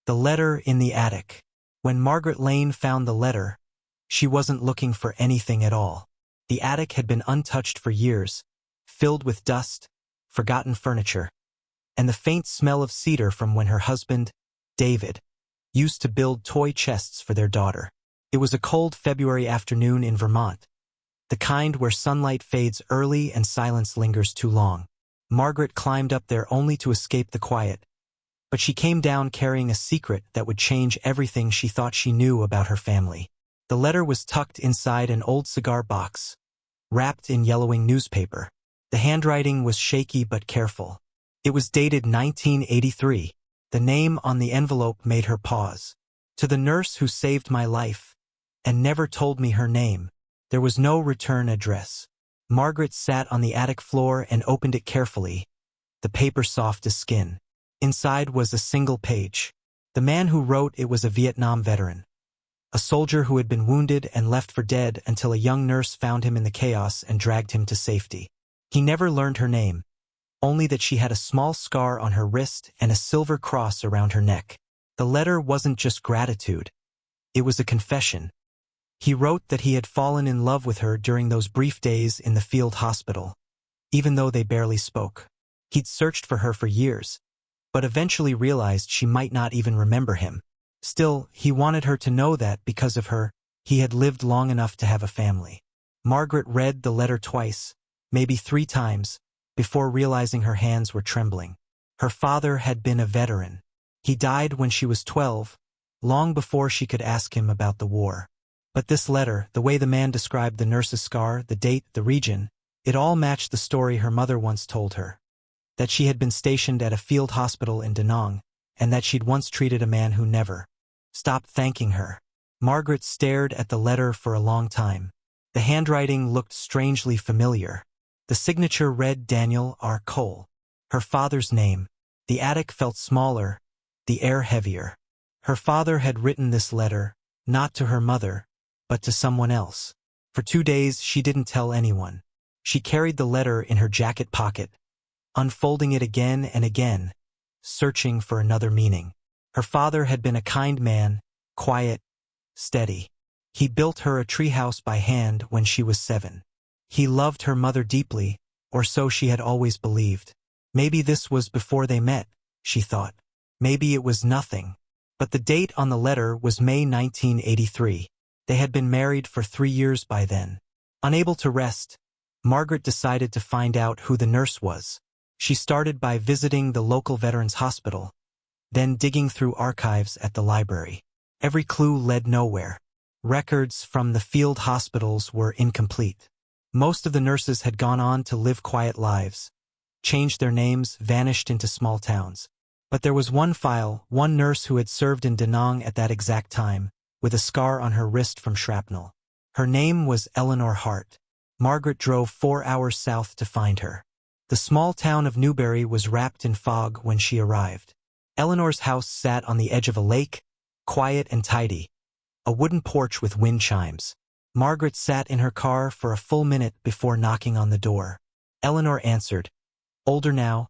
The letter in the attic. When Margaret Lane found the letter, she wasn't looking for anything at all. The attic had been untouched for years, filled with dust, forgotten furniture, and the faint smell of cedar from when her husband, David, used to build toy chests for their daughter. It was a cold February afternoon in Vermont, the kind where sunlight fades early and silence lingers too long. Margaret climbed up there only to escape the quiet, but she came down carrying a secret that would change everything she thought she knew about her family. The letter was tucked inside an old cigar box, wrapped in yellowing newspaper. The handwriting was shaky but careful. It was dated 1983. The name on the envelope made her pause. To the nurse who saved my life and never told me her name. There was no return address. Margaret sat on the attic floor and opened it carefully, the paper soft as skin. Inside was a single page. The man who wrote it was a Vietnam veteran, a soldier who had been wounded and left for dead until a young nurse found him in the chaos and dragged him to safety. He never learned her name, only that she had a small scar on her wrist and a silver cross around her neck. The letter wasn't just gratitude. It was a confession. He wrote that he had fallen in love with her during those brief days in the field hospital, even though they barely spoke. He'd searched for her for years, but eventually realized she might not even remember him. Still, he wanted her to know that because of her, he had lived long enough to have a family. Margaret read the letter twice, maybe 3 times, before realizing her hands were trembling. Her father had been a veteran. He died when she was 12, long before she could ask him about the war. But this letter, the way the man described the nurse's scar, the date, the region, it all matched the story her mother once told her. That she had been stationed at a field hospital in Da Nang, and that she'd once treated a man who never stopped thanking her. Margaret stared at the letter for a long time. The handwriting looked strangely familiar. The signature read Daniel R. Cole, her father's name. The attic felt smaller, the air heavier. Her father had written this letter, not to her mother, but to someone else. For 2 days she didn't tell anyone. She carried the letter in her jacket pocket, unfolding it again and again, searching for another meaning. Her father had been a kind man, quiet, steady. He built her a treehouse by hand when she was 7. He loved her mother deeply, or so she had always believed. Maybe this was before they met, she thought. Maybe it was nothing. But the date on the letter was May 1983. They had been married for 3 years by then. Unable to rest, Margaret decided to find out who the nurse was. She started by visiting the local veterans hospital, then digging through archives at the library. Every clue led nowhere. Records from the field hospitals were incomplete. Most of the nurses had gone on to live quiet lives, changed their names, vanished into small towns. But there was one file, one nurse who had served in Da Nang at that exact time, with a scar on her wrist from shrapnel. Her name was Eleanor Hart. Margaret drove 4 hours south to find her. The small town of Newberry was wrapped in fog when she arrived. Eleanor's house sat on the edge of a lake, quiet and tidy, a wooden porch with wind chimes. Margaret sat in her car for a full minute before knocking on the door. Eleanor answered, older now,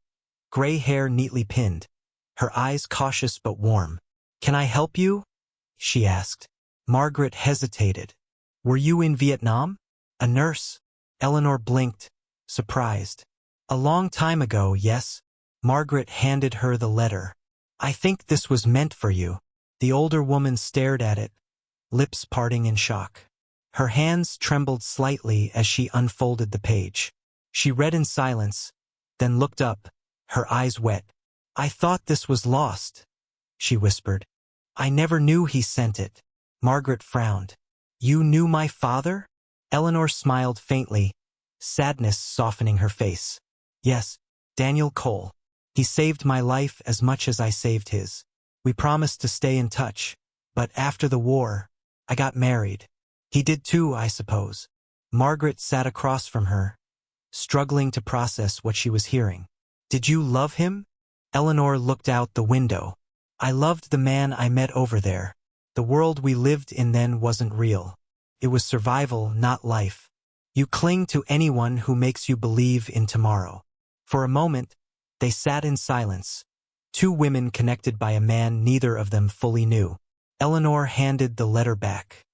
gray hair neatly pinned, her eyes cautious but warm. "Can I help you?" she asked. Margaret hesitated. "Were you in Vietnam?" "A nurse." Eleanor blinked, surprised. "A long time ago, yes." Margaret handed her the letter. "I think this was meant for you." The older woman stared at it, lips parting in shock. Her hands trembled slightly as she unfolded the page. She read in silence, then looked up, her eyes wet. "I thought this was lost," she whispered. "I never knew he sent it." Margaret frowned. "You knew my father?" Eleanor smiled faintly, sadness softening her face. "Yes, Daniel Cole. He saved my life as much as I saved his. We promised to stay in touch, but after the war, I got married. He did too, I suppose." Margaret sat across from her, struggling to process what she was hearing. "Did you love him?" Eleanor looked out the window. "I loved the man I met over there. The world we lived in then wasn't real. It was survival, not life. You cling to anyone who makes you believe in tomorrow." For a moment, they sat in silence, Two women connected by a man neither of them fully knew. Eleanor handed the letter back.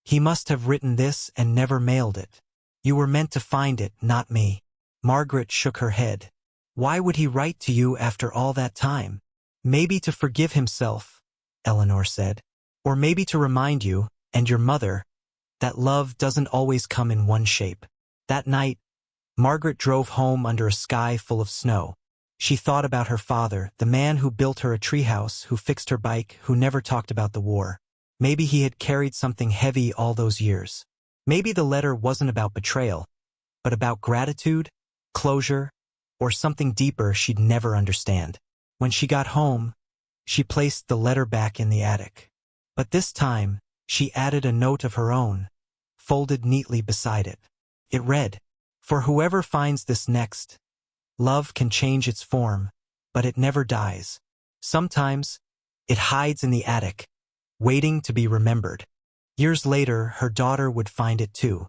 He must have written this and never mailed it. You were meant to find it, not me. Margaret shook her head. Why would he write to you after all that time? Maybe to forgive himself, Eleanor said. Or maybe to remind you, and your mother, that love doesn't always come in one shape. That night, Margaret drove home under a sky full of snow. She thought about her father, the man who built her a treehouse, who fixed her bike, who never talked about the war. Maybe he had carried something heavy all those years. Maybe the letter wasn't about betrayal, but about gratitude, closure, or something deeper she'd never understand. When she got home, she placed the letter back in the attic. But this time, she added a note of her own, folded neatly beside it. It read, "For whoever finds this next, love can change its form, but it never dies. Sometimes, it hides in the attic, waiting to be remembered." Years later, her daughter would find it too.